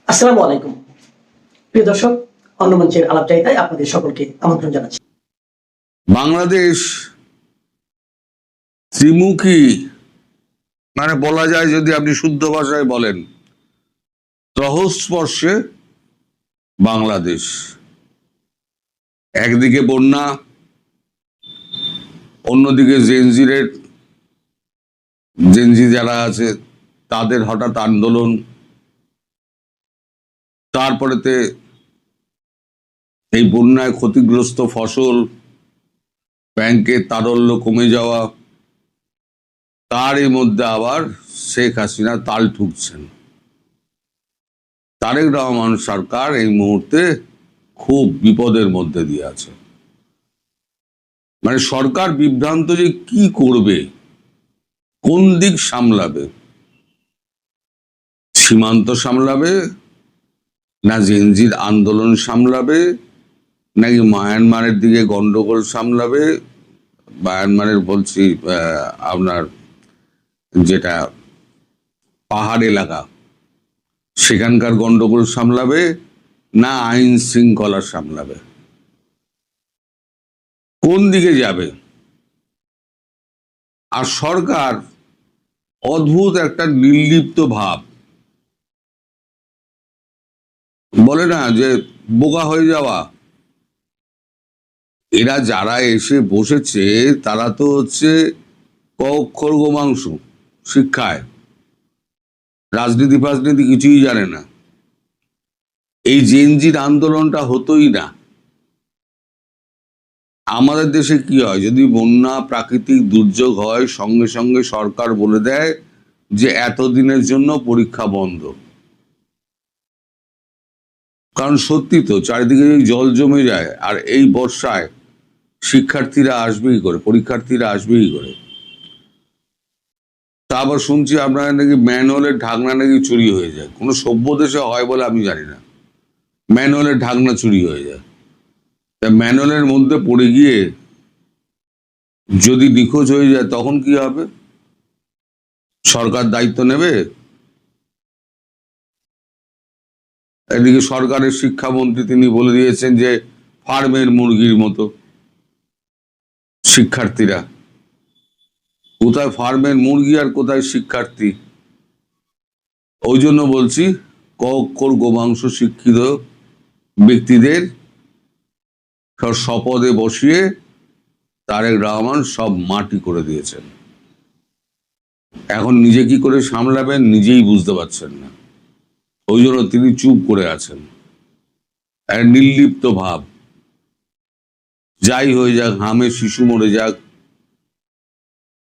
আসসালামু আলাইকুম প্রিয় দর্শক, অন্য মঞ্চের আলাপচারিতায় আপনাদের সকলকে আমন্ত্রণ জানাচ্ছি। বাংলাদেশ ত্রিমুখী, মানে বলা যায় যদি আপনি শুদ্ধ ভাষায় বলেন ত্রহস্পর্শে বাংলাদেশ। একদিকে বন্যা, অন্যদিকে জেনজি যারা আছে তাদের হঠাৎ আন্দোলন, তারপরেতে এই বন্যায় ক্ষতিগ্রস্ত ফসল, ব্যাংকের তারল্য কমে যাওয়া, তারই মধ্যে আবার শেখ হাসিনা তাল ঠুকছেন। তারেক রহমান সরকার এই মুহূর্তে খুব বিপদের মধ্যে দিয়ে আছে। মানে সরকার বিভ্রান্ত যে কি করবে, কোন দিক সামলাবে, সীমান্ত সামলাবে না জেনজির আন্দোলন সামলাবে, নাকি মায়ানমারের দিকে গন্ডগোল সামলাবে, মায়ানমারের বলছি আপনার যেটা পাহাড় এলাকা সেখানকার গন্ডগোল সামলাবে, না আইন শৃঙ্খলা সামলাবে, কোন দিকে যাবে? আর সরকার অদ্ভুত একটা নির্লিপ্ত ভাব, বলে না যে বোকা হয়ে যাওয়া। এরা যারা এসে বসেছে তারা তো হচ্ছে ক অক্ষর গোমাংস শিক্ষায়, রাজনীতি ফাজনীতি কিছুই জানে না। এই জেনজির আন্দোলনটা হতোই না। আমাদের দেশে কি হয়, যদি বন্যা প্রাকৃতিক দুর্যোগ হয় সঙ্গে সঙ্গে সরকার বলে দেয় যে এতদিনের জন্য পরীক্ষা বন্ধ। কারণ সত্যি তো চারিদিকে যদি জল জমে যায় আর এই বর্ষায় শিক্ষার্থীরা আসবেই করে, পরীক্ষার্থীরা আসবেই করে। তা আবার শুনছি আপনারা নাকি ম্যানহোলের ঢাকনা নাকি চুরি হয়ে যায়। কোনো সভ্য দেশে হয় বলে আমি জানি না ম্যানহোলের ঢাকনা চুরি হয়ে যায়। তা ম্যানহোলের মধ্যে পড়ে গিয়ে যদি নিখোঁজ হয়ে যায় তখন কি হবে? সরকার দায়িত্ব নেবে? এদিকে সরকারের শিক্ষামন্ত্রী তিনি বলে দিয়েছেন যে ফার্মের মুরগির মতো শিক্ষার্থীরা। কোথায় ফার্মের মুরগি আর কোথায় শিক্ষার্থী? ওই জন্য বলছি ক অক্ষর গোমাংস শিক্ষিত ব্যক্তিদের শপথে বসিয়ে তারেক রহমান সব মাটি করে দিয়েছেন। এখন নিজে কি করে সামলাবেন নিজেই বুঝতে পারছেন না, ওই জন্য তিনি চুপ করে আছেন। এক নির্লিপ্ত ভাব, যাই হয়ে যাক, হামে শিশু মরে যাক,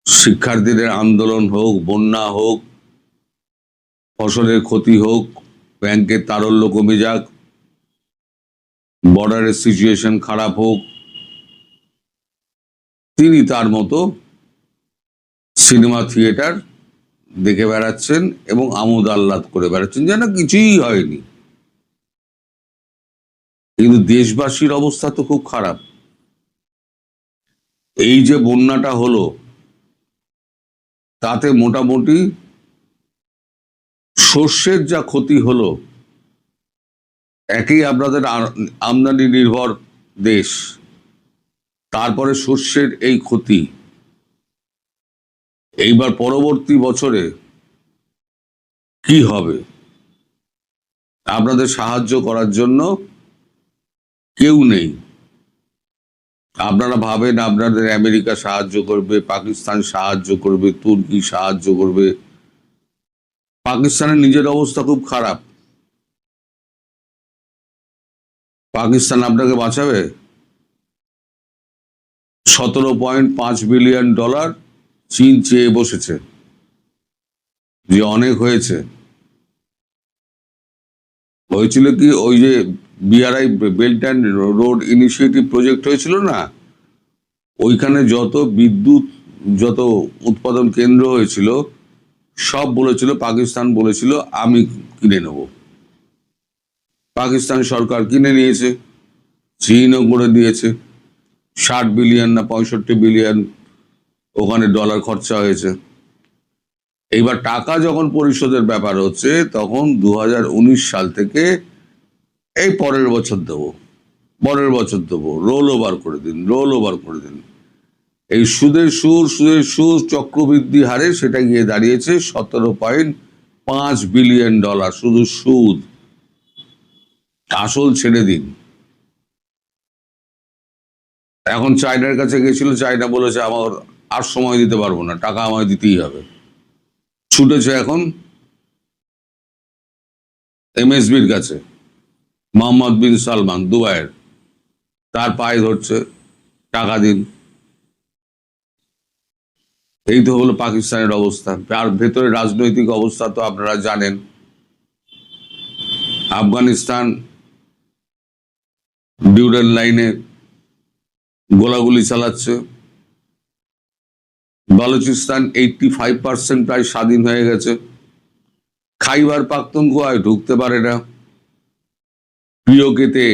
শিক্ষার্থীদের আন্দোলন হোক, বন্যা হোক, ফসলের ক্ষতি হোক, ব্যাংকের তারল্য কমে যাক, বর্ডারের সিচুয়েশন খারাপ হোক, তিনি তার মতো সিনেমা থিয়েটার দেখে বেড়াচ্ছেন এবং আমোদ আহ্লাদ করে বেড়াচ্ছেন যেন কিছুই হয়নি। কিন্তু দেশবাসীর অবস্থা তো খুব খারাপ। এই যে বন্যাটা হলো তাতে মোটামুটি শস্যের যা ক্ষতি হলো, একই আপনাদের আমদানি নির্ভর দেশ, তারপরে শস্যের এই ক্ষতি, এইবার পরবর্তী বছরে কি হবে? আপনাদের সাহায্য করার জন্য কেউ নেই। আপনারা ভাবেন আপনাদের আমেরিকা সাহায্য করবে, পাকিস্তান সাহায্য করবে, তুর্কি সাহায্য করবে। পাকিস্তানের নিজের অবস্থা খুব খারাপ। পাকিস্তান আপনাকে বাঁচাবে? $17.5 বিলিয়ন চীন চেয়ে বসেছে, যে অনেক হয়েছে। হয়েছিল কি, ওই যে BRI belt and road initiative project হয়েছিল না, ওইখানে যত বিদ্যুৎ, যত উৎপাদন কেন্দ্র হয়েছিল সব বলেছিল, পাকিস্তান বলেছিল আমি কিনে নেব। পাকিস্তান সরকার কিনে নিয়েছে, চীনও করে দিয়েছে। 60 বিলিয়ন না 65 বিলিয়ন ওখানে ডলার খরচা হয়েছে। এইবার টাকা যখন পরিশোধের ব্যাপার হচ্ছে, তখন 2019 সাল থেকে এই পরের বছর দেবো, রোল ওভার করে দিন। এই সুদের সুর চক্রবৃদ্ধি হারে সেটা গিয়ে দাঁড়িয়েছে $17.5 বিলিয়ন। শুধু সুদ, আসল ছেড়ে দিন। এখন চায়নার কাছে গেছিল, চায়না বলেছে আমার আর সময় দিতে পারবো না, টাকা আমায় দিতেই হবে। ছুটেছে এখন এমএসবির কাছে, মোহাম্মদ বিন সালমান দুবাইয়ের, তার পায়ে ধরছে, টাকা দিন। এই তো হলো পাকিস্তানের অবস্থা। আর ভেতরে রাজনৈতিক অবস্থা তো আপনারা জানেন। আফগানিস্তান ডিউরেন লাইনে গোলাগুলি চালাচ্ছে। বালুচিস্তান 85% প্রায় স্বাধীন হয়ে গেছে। খাইবার পাখতুনখোয়ায় ঢুকতে পারে না। পিওকেতে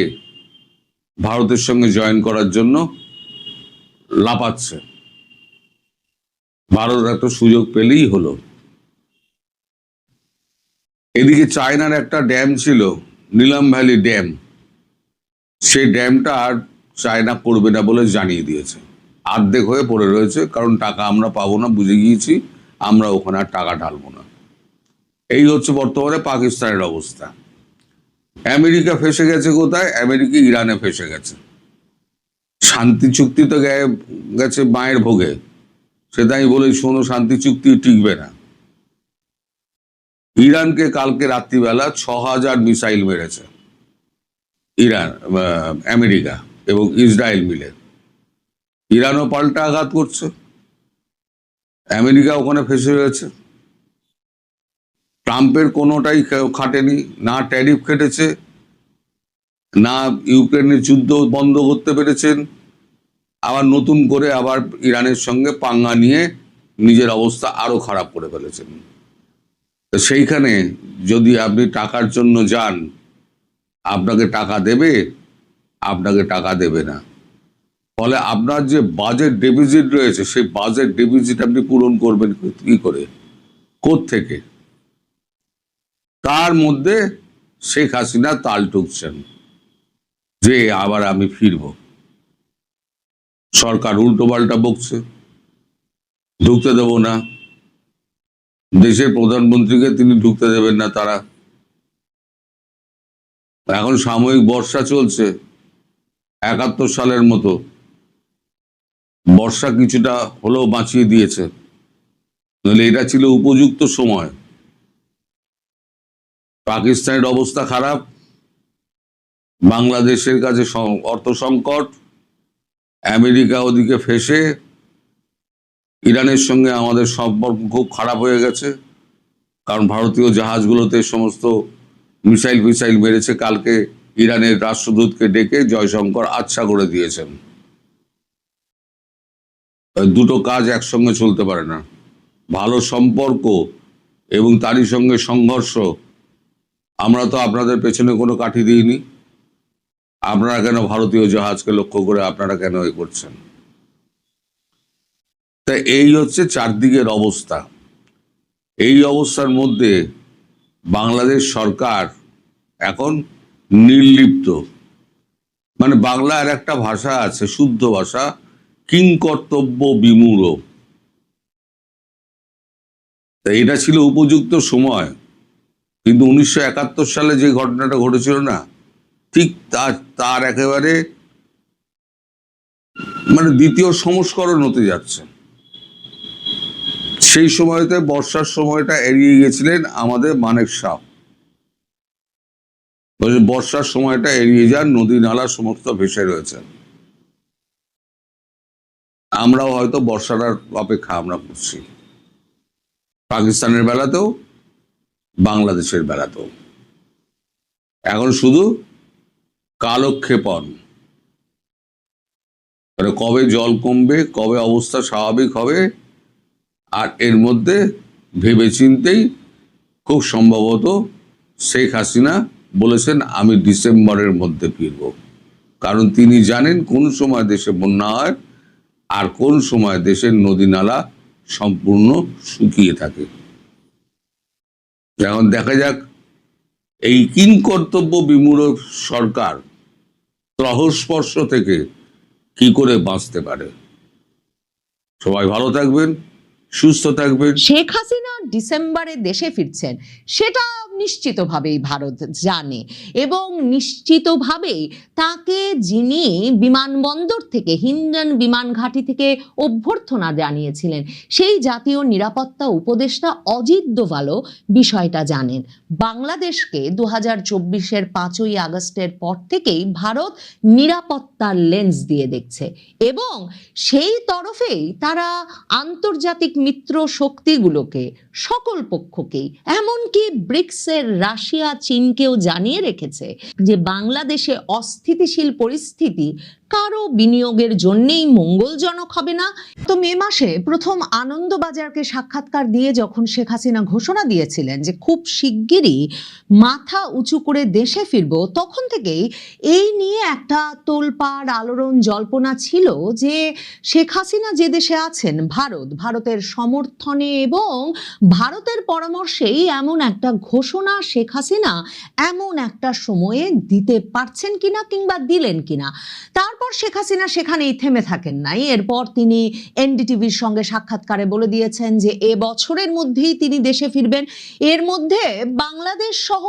ভারতের সঙ্গে জয়েন করার জন্য লাপাচ্ছে। ভারত একটা সুযোগ পেলেই হলো। এদিকে চায়নার একটা ড্যাম ছিল, নীলাম ভ্যালি ড্যাম, সেই ড্যামটা আর চায়না করবে না বলে জানিয়ে দিয়েছে। অর্ধেক হয়ে পড়ে রয়েছে, কারণ টাকা আমরা পাবো না, বুঝে গিয়েছি, আমরা ওখানে আর টাকা ঢালবো না। এই হচ্ছে বর্তমানে পাকিস্তানের অবস্থা। আমেরিকা ফেসে গেছে কোথায়? আমেরিকা ইরানে ফেসে গেছে। শান্তি চুক্তি তো গেছে মায়ের ভোগে। সেটা আমি বলি, শোনো, শান্তি চুক্তি টিকবে না। ইরানকে কালকে রাত্রিবেলা 6000 মিসাইল মেরেছে ইরান, আমেরিকা এবং ইসরায়েল মিলে। ইরানও পাল্টা আঘাত করছে, আমেরিকা ওখানে ফেসে রয়েছে। ট্রাম্পের কোনোটাই খাটেনি, না ট্যারিফ কেটেছে, না ইউক্রেনের যুদ্ধ বন্ধ করতে পেরেছেন, আবার নতুন করে আবার ইরানের সঙ্গে পাঙ্গা নিয়ে নিজের অবস্থা আরো খারাপ করে ফেলেছেন। তো সেইখানে যদি আপনি টাকার জন্য যান, আপনাকে টাকা দেবে, আপনাকে টাকা দেবে না। ফলে আপনার যে বাজেট ডেফিসিট রয়েছে, সেই বাজেট ডেফিসিট আপনি পূরণ করবেন কি করে, কোত্থেকে? তার মধ্যে শেখ হাসিনা তাল টুকছেন যে আবার আমি ফিরব। সরকার উল্টো পাল্টা বকছে, ঢুকতে দেব না। দেশের প্রধানমন্ত্রীকে তিনি ঢুকতে দেবেন না তারা। এখন সাময়িক বর্ষা চলছে, 71 সালের মতো বর্ষা কিছুটা হলেও বাঁচিয়ে দিয়েছে। তাহলে এটা ছিল উপযুক্ত সময়। পাকিস্তানের অবস্থা খারাপ, বাংলাদেশের কাছে অর্থ সংকট, আমেরিকা ওদিকে ফেসে, ইরানের সঙ্গে আমাদের সম্পর্ক খুব খারাপ হয়ে গেছে, কারণ ভারতীয় জাহাজগুলোতে সমস্ত মিসাইল মেরেছে। কালকে ইরানের রাষ্ট্রদূতকে ডেকে জয়শঙ্কর আচ্ছা করে দিয়েছেন। দুটো কাজ একসঙ্গে চলতে পারে না। ভালো সম্পর্ক এবং তারই সঙ্গে সংঘর্ষ। আমরা তো আপনাদের পেছনে কোনো কাঠি দিইনি, আপনারা কেন ভারতীয় জাহাজকে লক্ষ্য করে আপনারা কেন এ করছেন? তা এই হচ্ছে চারদিকের অবস্থা। এই অবস্থার মধ্যে বাংলাদেশ সরকার এখন নির্লিপ্ত। মানে বাংলার একটা ভাষা আছে, শুদ্ধ ভাষা, কিংকর্তব্য বিমূঢ়। তা এটা ছিল উপযুক্ত সময়, কিন্তু 1971 সালে যে ঘটনাটা ঘটেছিল না, ঠিক তার একেবারে মানে দ্বিতীয় সংস্করণ হতে যাচ্ছে। সেই সময়তে বর্ষার সময়টা এড়িয়ে গেছিলেন আমাদের মানেক শাহ। বর্ষার সময়টা এড়িয়ে যান, নদী নালা সমস্ত ভেসে রয়েছে। আমরাও হয়তো বর্ষার অপেক্ষা আমরা করছি, পাকিস্তানের বেলাতেও, বাংলাদেশের বেলাতেও। এখন শুধু কালক্ষেপণ, কবে জল কমবে, কবে অবস্থা স্বাভাবিক হবে, আর এর মধ্যে ভেবেচিন্তেই খুব সম্ভবত শেখ হাসিনা বলেছেন আমি ডিসেম্বরের মধ্যে ফিরব। কারণ তিনি জানেন কোন সময় দেশে বন্যা হয় আর কোন সময় দেশের নদী নালা সম্পূর্ণ শুকিয়ে থাকে। এখন দেখা যাক এই কিংকর্তব্য বিমূঢ় সরকার ত্রহস্পর্শ থেকে কি করে বাঁচতে পারে। সবাই ভালো থাকবেন, সুস্থ থাকবেন। শেখ হাসিনা ডিসেম্বরে দেশে ফিরছেন সেটা নিশ্চিতভাবেই ভারত জানে, এবং নিশ্চিতভাবেই তাকে যিনি বিমানবন্দর থেকে হিন্ডন বিমান ঘাঁটি থেকে অভ্যর্থনা জানিয়েছিলেন সেই জাতীয় নিরাপত্তা উপদেষ্টা অজিত দোভালও বিষয়টা জানেন। বাংলাদেশকে 2024-এর 5ই আগস্টের পর থেকেই ভারত নিরাপত্তার লেন্স দিয়ে দেখছে, এবং সেই তরফেই তারা আন্তর্জাতিক মিত্র শক্তিগুলোকে, সকল পক্ষকেই, এমনকি ব্রিক্সের রাশিয়া চীনকেও জানিয়ে রেখেছে যে বাংলাদেশে অস্থিতিশীল পরিস্থিতি কারো বিনিয়োগের জন্যেই মঙ্গলজনক হবে না। তো মে মাসে প্রথম আনন্দবাজারকে সাক্ষাৎকার দিয়ে যখন শেখ হাসিনা ঘোষণা দিয়েছিলেন যে খুব শিগগিরই মাথা উঁচু করে দেশে ফিরব, তখন থেকেই এই নিয়ে একটা তোলপাড় আলোড়ন জল্পনা ছিল যে শেখ হাসিনা যে দেশে আছেন ভারতের সমর্থনে এবং ভারতের পরামর্শেই এমন একটা ঘোষণা শেখ হাসিনা এমন একটা সময়ে দিতে পারছেন কিনা কিংবা দিলেন কিনা। তারপর শেখ হাসিনা সেখানেই থেমে থাকেন নাই। এরপর তিনি এনডিটিভির সঙ্গে সাক্ষাৎকারে বলে দিয়েছেন যে এবছরের মধ্যেই তিনি দেশে ফিরবেন। এর মধ্যে বাংলাদেশ সহ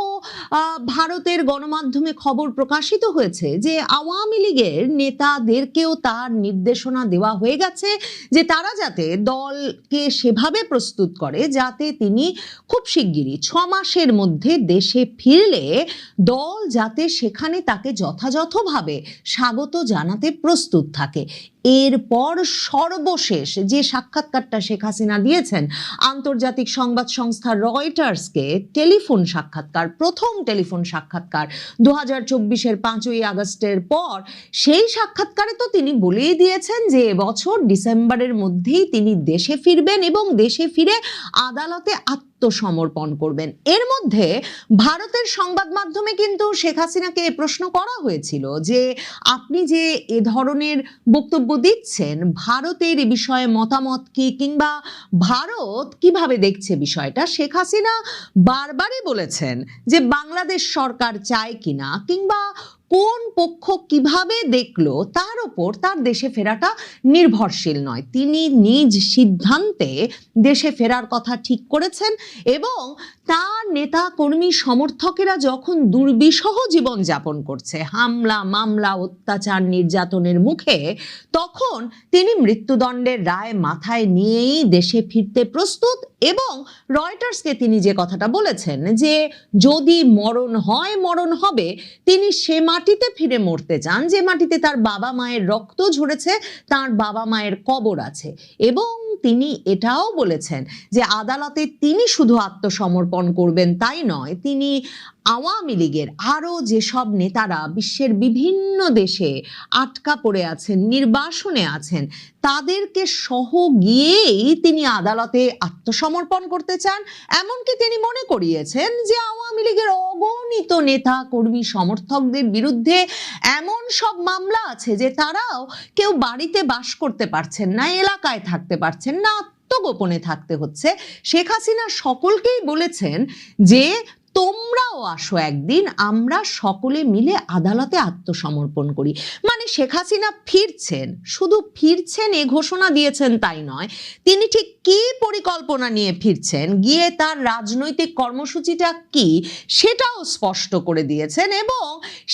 ভারতের গণমাধ্যমে খবর প্রকাশিত হয়েছে যে আওয়ামী লীগের নেতাদেরকেও তার নির্দেশনা দেওয়া হয়ে গেছে যে তারা যাতে দলকে সেভাবে প্রস্তুত করে যাতে তিনি খুব শিগগিরই 6 মাসের মধ্যে দেশে ফিরলে দল যাতে সেখানে তাকে যথাযথভাবে স্বাগত জানাতে প্রস্তুত থাকে। এরপর সর্বশেষ যে সাক্ষাৎকারটা শেখ হাসিনা দিয়েছেন আন্তর্জাতিক সংবাদ সংস্থা রয়টার্সকে, টেলিফোন সাক্ষাৎকার, প্রথম টেলিফোন সাক্ষাৎকার 2024-এর 5ই আগস্টের পর, সেই সাক্ষাৎকারে তো তিনি বলেই দিয়েছেন যে এবছর ডিসেম্বরের মধ্যেই তিনি দেশে ফিরবেন এবং দেশে ফিরে আদালতে আত্মসমর্পণ করবেন। এর মধ্যে ভারতের সংবাদ মাধ্যমে কিন্তু শেখ হাসিনাকে প্রশ্ন করা হয়েছিল যে আপনি যে এ ধরনের বক্তব্য দিচ্ছেন, ভারতের এ বিষয়ে মতামত কি, কিংবা ভারত কিভাবে দেখছে বিষয়টা। শেখ হাসিনা বারবারই বলেছেন যে বাংলাদেশ সরকার চায় কিনা কিংবা কোন পক্ষ কিভাবে দেখলো তার উপর তার দেশে ফেরাটা নির্ভরশীল নয়। তিনি নিজ সিদ্ধান্তে দেশে ফেরার কথা ঠিক করেছেন এবং তার নেতা কর্মী সমর্থকেরা যখন দুর্বিষহ জীবন যাপন করছে, হামলা মামলা অত্যাচার নির্যাতনের মুখে, তখন তিনি মৃত্যুদণ্ডের রায় মাথায় নিয়েই দেশে ফিরতে প্রস্তুত। এবং রয়টার্সকে তিনি যে কথাটা বলেছেন যে যদি মরণ হয় মরণ হবে, তিনি সে মাটিতে ফিরে মরতে চান যে মাটিতে তার বাবা মায়ের রক্ত ঝরেছে, তার বাবা মায়ের কবর আছে। এবং তিনি এটাও বলেছেন যে আদালতে তিনি শুধু আত্মসমর্পণ করবেন তাই নয়, তিনি আওয়ামী লীগের আরো যেসব নেতারা বিশ্বের বিভিন্ন দেশে আটকা পড়ে আছেন, নির্বাসনে আছেন, তাদেরকে সহ গিয়েই তিনি আদালতে আত্মসমর্পণ করতে চান। এমনকি তিনি মনে করিয়েছেন যে আওয়ামী লীগের অগণিত নেতা কর্মী সমর্থকদের বিরুদ্ধে এমন সব মামলা আছে যে তারাও কেউ বাড়িতে বাস করতে পারছেন না, এলাকায় থাকতে পারছেন না, আত্মগোপনে থাকতে হচ্ছে। শেখ হাসিনা সকলকেই বলেছেন যে তোমরাও আসো একদিন, আমরা সকলে মিলে আদালতে আত্মসমর্পণ করি। মানে শেখ হাসিনা ফিরছেন, শুধু ফিরছেন এ ঘোষণা দিয়েছেন তাই নয়, তিনি ঠিক কি পরিকল্পনা নিয়ে ফিরছেন, গিয়ে তার রাজনৈতিক কর্মসূচিটা কি সেটাও স্পষ্ট করে দিয়েছেন এবং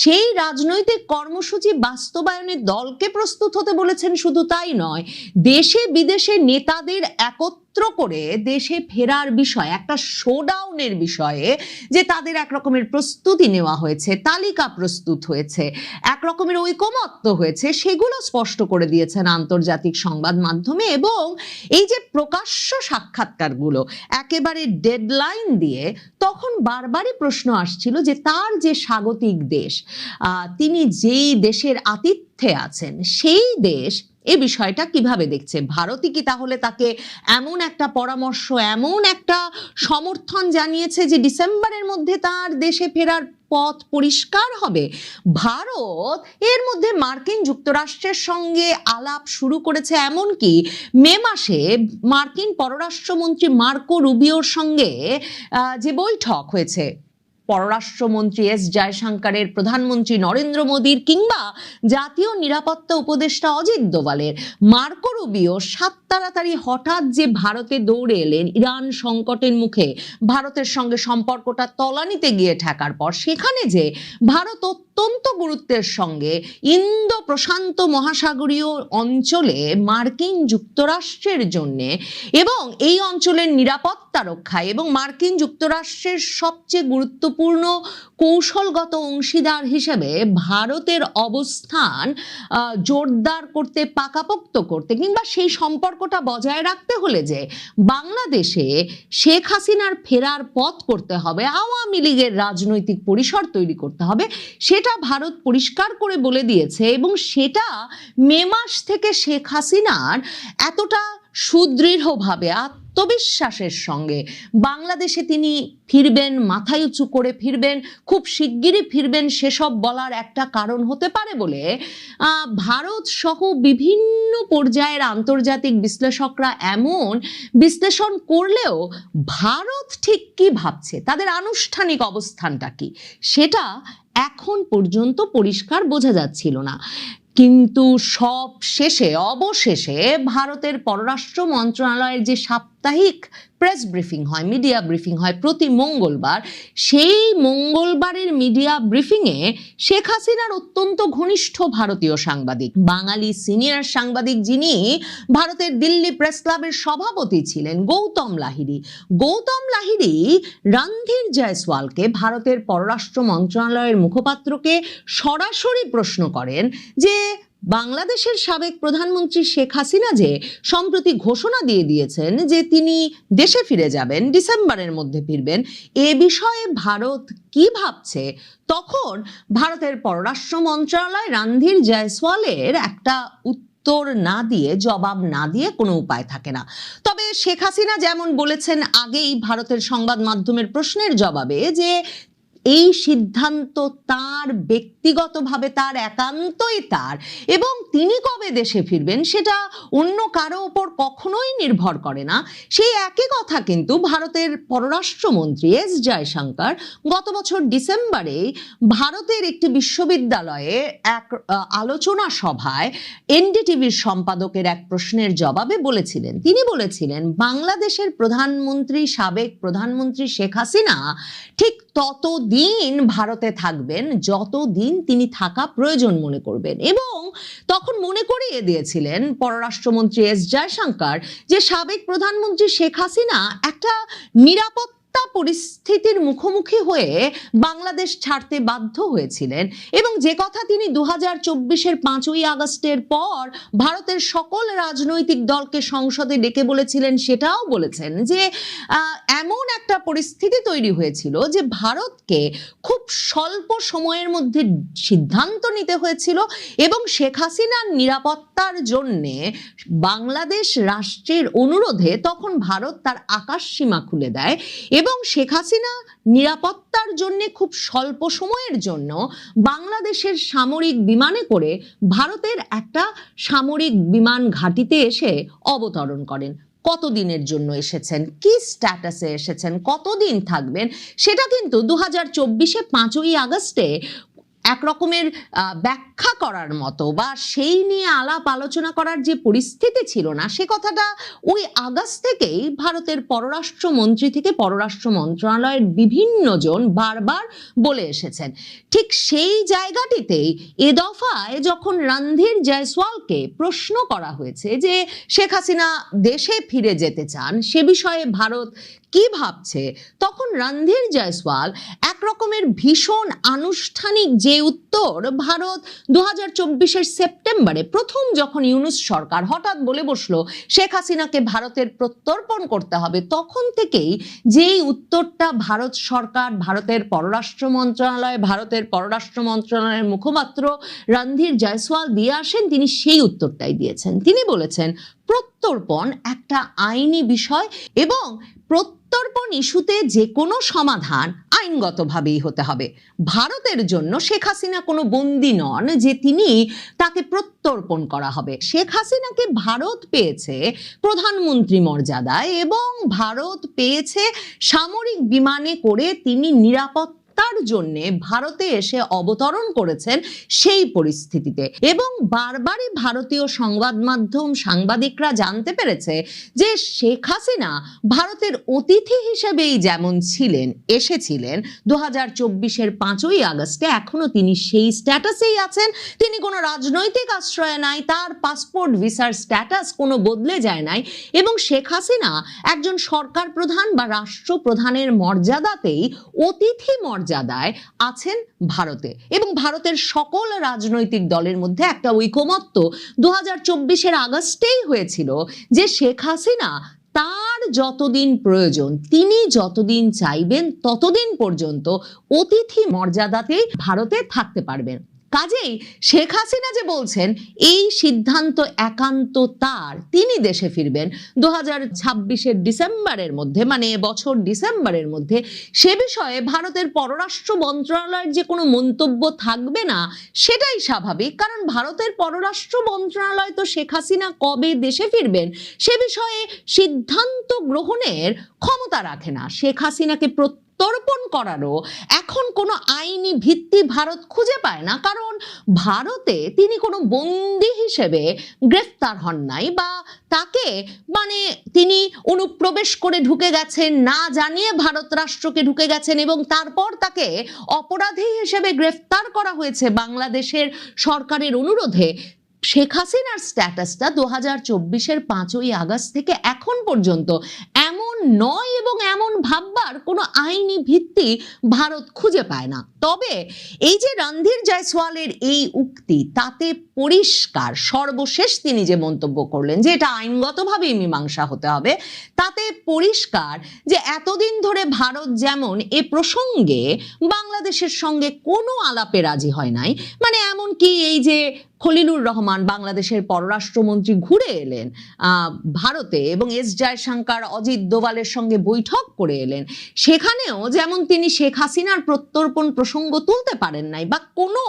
সেই রাজনৈতিক কর্মসূচি বাস্তবায়নে দলকে প্রস্তুত হতে বলেছেন। শুধু তাই নয়, দেশে বিদেশে নেতাদের একত্র করে দেশে ফেরার বিষয়, একটা শোডাউনের বিষয়ে যে তাদের এক রকমের প্রস্তুতি নেওয়া হয়েছে, তালিকা প্রস্তুত হয়েছে, এক রকমের ঐকমত্য হয়েছে, সেগুলো স্পষ্ট করে দিয়েছেন আন্তর্জাতিক সংবাদ মাধ্যমে। এবং এই যে প্রকাশ্য সাক্ষাৎকারগুলো একেবারে ডেডলাইন দিয়ে, তখন বারবারই প্রশ্ন আসছিল যে তার যে স্বাগতিক দেশ, তিনি যেই দেশের আতিথ্যে আছেন সেই দেশ এই বিষয়টা কিভাবে দেখছে? ভারতই কি তাহলে তাকে এমন একটা পরামর্শ, এমন একটা সমর্থন জানিয়েছে যে ডিসেম্বরের মধ্যে তার দেশে ফেরার পথ পরিষ্কার হবে? ভারত এর মধ্যে মার্কিন যুক্তরাষ্ট্রের সঙ্গে আলাপ শুরু করেছে, এমনকি মে মাসে মার্কিন পররাষ্ট্রমন্ত্রী মার্কো রুবিওর সঙ্গে যে বৈঠক হয়েছে, পররাষ্ট্রমন্ত্রী এস জয়শঙ্করের, প্রধানমন্ত্রী নরেন্দ্র মোদীর কিংবা জাতীয় নিরাপত্তা উপদেষ্টা অজিত দোভালের, মার্কো রুবিও সাত তাড়াতাড়ি হঠাৎ যে ভারতে দৌড়ে এলেন ইরান সংকটের মুখে ভারতের সঙ্গে সম্পর্কটা তলানিতে গিয়ে ঠেকার পর, সেখানে যে ভারত অত্যন্ত গুরুত্বের সঙ্গে ইন্দো প্রশান্ত মহাসাগরীয় অঞ্চলে মার্কিন যুক্তরাষ্ট্রের জন্য এবং এই অঞ্চলের নিরাপত্তা রক্ষায় এবং মার্কিন যুক্তরাষ্ট্রের সবচেয়ে গুরুত্বপূর্ণ কৌশলগত অংশীদার হিসেবে ভারতের অবস্থান জোরদার করতে, পাকাপোক্ত করতে কিংবা সেই সম্পর্কটা বজায় রাখতে হলে যে বাংলাদেশে শেখ হাসিনার ফেরার পথ করতে হবে, আওয়ামী লীগের রাজনৈতিক পরিসর তৈরি করতে হবে, সেটা ভারত পরিষ্কার করে বলে দিয়েছে। এবং সেটা মে মাস থেকে শেখ হাসিনার এতটা সুদৃঢ়ভাবে আত্মবিশ্বাসের সঙ্গে বাংলাদেশে তিনি ফিরবেন, মাথায় উঁচু করে ফিরবেন, খুব শিগগিরই ফিরবেন, সেসব বলার একটা কারণ হতে পারে বলে ভারত সহ বিভিন্ন পর্যায়ের আন্তর্জাতিক বিশ্লেষকরা এমন বিশ্লেষণ করলেও ভারত ঠিক কি ভাবছে, তাদের আনুষ্ঠানিক অবস্থানটা কি, সেটা এখন পর্যন্ত পরিষ্কার বোঝা যাচ্ছিল না। কিন্তু সব শেষে অবশেষে ভারতের পররাষ্ট্র মন্ত্রণালয়ের যে সাপ্তাহিক প্রেস ব্রিফিং হয়, মিডিয়া ব্রিফিং হয় প্রতি মঙ্গলবার, সেই মঙ্গলবারের মিডিয়া ব্রিফিংয়ে শেখ হাসিনার অত্যন্ত ঘনিষ্ঠ ভারতীয় সাংবাদিক, বাঙালি সিনিয়র সাংবাদিক, যিনি ভারতের দিল্লি প্রেস ক্লাবের সভাপতি ছিলেন, গৌতম লাহিড়ী রণধীর জয়সওয়ালকে, ভারতের পররাষ্ট্র মন্ত্রণালয়ের মুখপাত্রকে সরাসরি প্রশ্ন করেন যে বাংলাদেশের সাবেক প্রধানমন্ত্রী শেখ হাসিনা যে সম্প্রতি ঘোষণা দিয়ে দিয়েছেন যে তিনি দেশে ফিরে যাবেন, ডিসেম্বরের মধ্যে ফিরবেন, এ বিষয়ে ভারত কি ভাবছে? তখন ভারতের পররাষ্ট্র মন্ত্রণালয় রণধীর জয়সওয়ালের একটা উত্তর না দিয়ে, জবাব না দিয়ে কোনো উপায় থাকে না। তবে শেখ হাসিনা যেমন বলেছেন আগেই ভারতের সংবাদ মাধ্যমের প্রশ্নের জবাবে যে এই সিদ্ধান্ত তার ব্যক্তিগতভাবে, তার একান্তই তার, এবং তিনি কবে দেশে ফিরবেন সেটা অন্য কারো উপর কখনোই নির্ভর করে না। সেই একই কথা কিন্তু ভারতের পররাষ্ট্রমন্ত্রী এস জয়শঙ্কর গত বছর ডিসেম্বরে ভারতের একটি বিশ্ববিদ্যালয়ে এক আলোচনা সভায় এনডিটিভির সম্পাদকের এক প্রশ্নের জবাবে বলেছিলেন। তিনি বলেছিলেন বাংলাদেশের প্রধানমন্ত্রী, সাবেক প্রধানমন্ত্রী শেখ হাসিনা ঠিক ততদিন ভারতে থাকবেন যতদিন তিনি থাকা প্রয়োজন মনে করবেন, এবং তখন মনে করিয়ে দিয়েছিলেন পররাষ্ট্রমন্ত্রী এস জয়শঙ্কর যে সাবেক প্রধানমন্ত্রী শেখ হাসিনা একটা নিরাপত্তা পরিস্থিতির মুখোমুখি হয়ে বাংলাদেশ ছাড়তে বাধ্য হয়েছিলেন, এবং যে কথা তিনি 2024-এর 5ই আগস্টের পর ভারতের সকল রাজনৈতিক দলকে সংসদে ডেকে বলেছিলেন, সেটাও বলেছেন যে এমন একটা পরিস্থিতি তৈরি হয়েছিল যে ভারতকে খুব স্বল্প সময়ের মধ্যে সিদ্ধান্ত নিতে হয়েছিল, এবং শেখ হাসিনার নিরাপত্তার জন্যে বাংলাদেশ রাষ্ট্রের অনুরোধে তখন ভারত তার আকাশ সীমা খুলে দেয়, এবং শেখ হাসিনা নিরাপত্তার জন্য খুব স্বল্প সময়ের জন্য বাংলাদেশের সামরিক বিমানে করে ভারতের একটা সামরিক বিমান ঘাঁটিতে এসে অবতরণ করেন। কতদিনের জন্য এসেছেন, কি স্ট্যাটাসে এসেছেন, কতদিন থাকবেন, সেটা কিন্তু 2024-এ 5ই আগস্টে এক রকমের ব্যাখ্যা করার মতো বা সেই নিয়ে আলাপ আলোচনা করার যে পরিস্থিতি ছিল না, সে কথাটা ওই আগস্ট থেকেই ভারতের পররাষ্ট্রমন্ত্রী থেকে পররাষ্ট্র মন্ত্রণালয়ের বিভিন্ন জন বারবার বলে এসেছেন। ঠিক সেই জায়গাটিতেই এ দফায় যখন রণধীর জয়সওয়ালকে প্রশ্ন করা হয়েছে যে শেখ হাসিনা দেশে ফিরে যেতে চান, সে বিষয়ে ভারত কি ভাবছে, তখন রণধীর জয়সওয়াল এক রকমের ভীষণ আনুষ্ঠানিক যে উত্তর ভারত 2024-এর সেপ্টেম্বরে প্রথম যখন ইউনূস সরকার হঠাৎ বলে বসলো শেখ হাসিনাকে ভারতের প্রত্যর্পণ করতে হবে, তখন থেকেই যেই উত্তরটা ভারত সরকার, ভারতের পররাষ্ট্র মন্ত্রণালয়ের মুখপাত্র রণধীর জয়সওয়াল দিয়ে আসেন, তিনি সেই উত্তরটাই দিয়েছেন। তিনি বলেছেন প্রত্যর্পণ একটা আইনি বিষয় এবং প্রত্যর্পণ ইস্যুতে যে কোনো সমাধান আইনগতভাবেই হতে হবে। ভারতের জন্য শেখ হাসিনা কোনো বন্দী নন যে তাকে প্রত্যর্পণ করা হবে। শেখ হাসিনাকে ভারত পেয়েছে প্রধানমন্ত্রী মর্যাদায় এবং ভারত পেয়েছে সামরিক বিমানে করে তিনি নিরাপত্তার জন্য ভারতে এসে অবতরণ করেছেন সেই পরিস্থিতিতে। এবং বারবারই ভারতীয় সংবাদ মাধ্যম, সাংবাদিকরা জানতে পেরেছে যে শেখ হাসিনা ভারতের অতিথি হিসেবেই যেমন এসেছিলেন 2024-এর 5ই আগস্টে, এখনো তিনি সেই স্ট্যাটাসেই আছেন। তিনি কোনো রাজনৈতিক আশ্রয় নাই, তার পাসপোর্ট ভিসার স্ট্যাটাস কোনো বদলে যায় নাই এবং শেখ হাসিনা একজন সরকার প্রধান বা রাষ্ট্রপ্রধানের মর্যাদাতেই অতিথি মর্যাদায় আছেন ভারতে। এবং ভারতের সকল রাজনৈতিক দলের মধ্যে একটা ঐকমত্য 2024-এর আগস্টেই হয়েছিল যে শেখ হাসিনা তার যতদিন প্রয়োজন, তিনি যতদিন চাইবেন ততদিন পর্যন্ত অতিথি মর্যাদাতেই ভারতে থাকতে পারবেন। কাজেই শেখ হাসিনা যে বলছেন এই সিদ্ধান্ত একান্ত তার, তিনি দেশে ফিরবেন 2026-এর ডিসেম্বরের মধ্যে, মানে এবছর ডিসেম্বরের মধ্যে, সে বিষয়ে ভারতের পররাষ্ট্র মন্ত্রণালয়ের যে কোনো মন্তব্য থাকবে না সেটাই স্বাভাবিক। কারণ ভারতের পররাষ্ট্র মন্ত্রণালয় তো শেখ হাসিনা কবে দেশে ফিরবেন সে বিষয়ে সিদ্ধান্ত গ্রহণের ক্ষমতা রাখে না। শেখ হাসিনাকে প্রত্যর্পণ করারও এখন কোনো আইনি ভিত্তি ভারত খুঁজে পায় না, কারণ ভারতে তিনি কোনো বন্দী হিসেবে গ্রেফতার হন নাই বা তাকে তিনি অনুপ্রবেশ করে ঢুকে গেছেন, না জানিয়ে ভারত রাষ্ট্রকে ঢুকে গেছেন এবং তারপর তাকে অপরাধী হিসেবে গ্রেফতার করা হয়েছে বাংলাদেশের সরকারের অনুরোধে। শেখ হাসিনার স্ট্যাটাসটা 2024-এর 5ই আগস্ট থেকে এখন পর্যন্ত এমন নয় এবং এমন ভাববার কোনো আইনি ভিত্তি ভারত খুঁজে পায় না। তবে এই যে রণধীর জয়সওয়ালের এই উক্তি, তাতে পরিষ্কার সর্বশেষ তিনি যে মন্তব্য করলেন যে এটা আইনগতভাবেই মীমাংসা হতে হবে, তাতে পরিষ্কার যে এতদিন ধরে ভারত যেমন এ প্রসঙ্গে বাংলাদেশের সঙ্গে কোনো আলাপে রাজি হয় নাই, এমনকি এই যে খলিলুর রহমান বাংলাদেশের পররাষ্ট্রমন্ত্রী ঘুরে এলেন ভারতে এবং এস জয়শঙ্কর, অজিত দোভালের সঙ্গে বৈঠক করে এলেন, সেখানেও যেমন তিনি শেখ হাসিনার প্রত্যর্পণ প্রসঙ্গ তুলতে পারেন নাই বা কোনো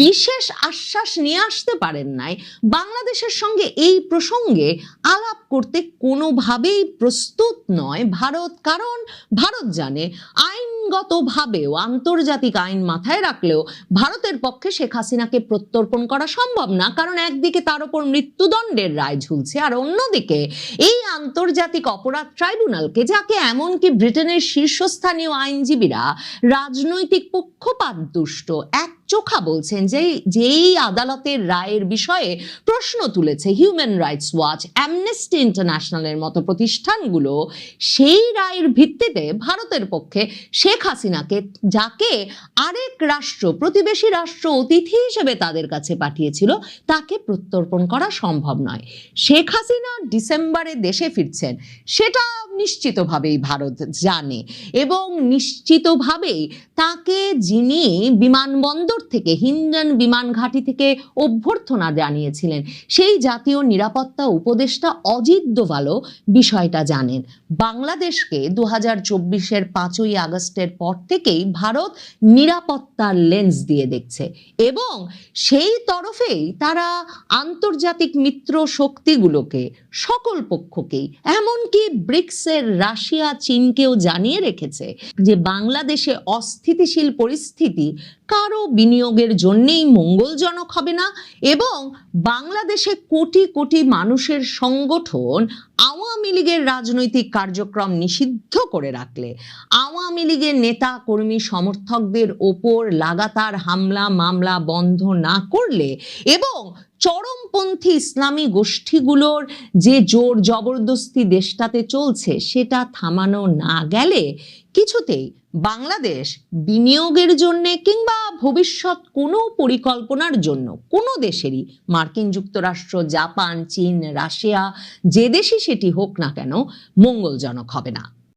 বিশেষ আশ্বাস নিয়ে আসতে পারেন নাই, বাংলাদেশের সঙ্গে এই প্রসঙ্গে আলাপ করতে কোনোভাবেই প্রস্তুত নয় ভারত। কারণ ভারত জানে আইনগতভাবেও, আন্তর্জাতিক আইন মাথায় রাখলেও ভারতের পক্ষে শেখ হাসিনাকে প্রত্যর্পণ করা সম্ভব না। কারণ একদিকে তার উপর মৃত্যুদণ্ডের রায় ঝুলছে, আর অন্যদিকে এই আন্তর্জাতিক অপরাধ ট্রাইব্যুনালকে, যাকে এমনকি ব্রিটেনের শীর্ষস্থানীয় আইনজীবীরা রাজনৈতিক পক্ষপাত দুষ্ট এক চোখা বলছেন, যেই আদালতের রায়ের বিষয়ে প্রশ্ন তুলেছে হিউম্যান রাইটস ওয়াচ, অ্যামনেস্টি ইন্টারন্যাশনালের মতো প্রতিষ্ঠানগুলো, সেই রায়ের ভিত্তিতে ভারতের পক্ষে শেখ হাসিনাকে, যাকে আরেক রাষ্ট্র, প্রতিবেশী রাষ্ট্র অতিথি হিসেবে তাদের কাছে পাঠিয়েছিল, তাকে প্রত্যর্পণ করা সম্ভব নয়। শেখ হাসিনা ডিসেম্বরে দেশে ফিরছেন সেটা নিশ্চিতভাবেই ভারত জানে এবং নিশ্চিতভাবেই তাকে যিনি বিমানবন্দর থেকে, হিন্ডন বিমান ঘাঁটি থেকে অভ্যর্থনা জানিয়েছিলেন, সেই জাতীয় নিরাপত্তা উপদেষ্টা অজিত দোভালও বিষয়টা জানেন। বাংলাদেশকে 2024-এর 5ই আগস্টের পর থেকেই ভারত নিরাপত্তার লেন্স দিয়ে দেখছে এবং সেই তরফেই তারা আন্তর্জাতিক মিত্র শক্তিগুলোকে, সকল পক্ষকেই, এমনকি ব্রিক্সের রাশিয়া, চীনকেও জানিয়ে রেখেছে যে বাংলাদেশে অস্থিতিশীল পরিস্থিতি কারো বিনিয়োগের জন্যই মঙ্গলজনক হবে না এবং বাংলাদেশে কোটি কোটি মানুষের সংগঠন আওয়ামী লীগের রাজনৈতিক কার্যক্রম নিষিদ্ধ করে রাখলে, আওয়ামী লীগের নেতা কর্মী সমর্থকদের ওপর লাগাতার হামলা মামলা বন্ধ না করলে এবং চরমপন্থী ইসলামী গোষ্ঠীগুলোর যে জোর জবরদস্তি দেশটাতে চলছে সেটা থামানো না গেলে কিছুতেই বাংলাদেশ বিনিয়োগের জন্য কিংবা ভবিষ্যৎ কোনো পরিকল্পনার জন্য কোনো দেশেরই, মার্কিন যুক্তরাষ্ট্র, জাপান, চীন, রাশিয়া, যে দেশই সেটি হোক না কেন, মঙ্গলজনক হবে না।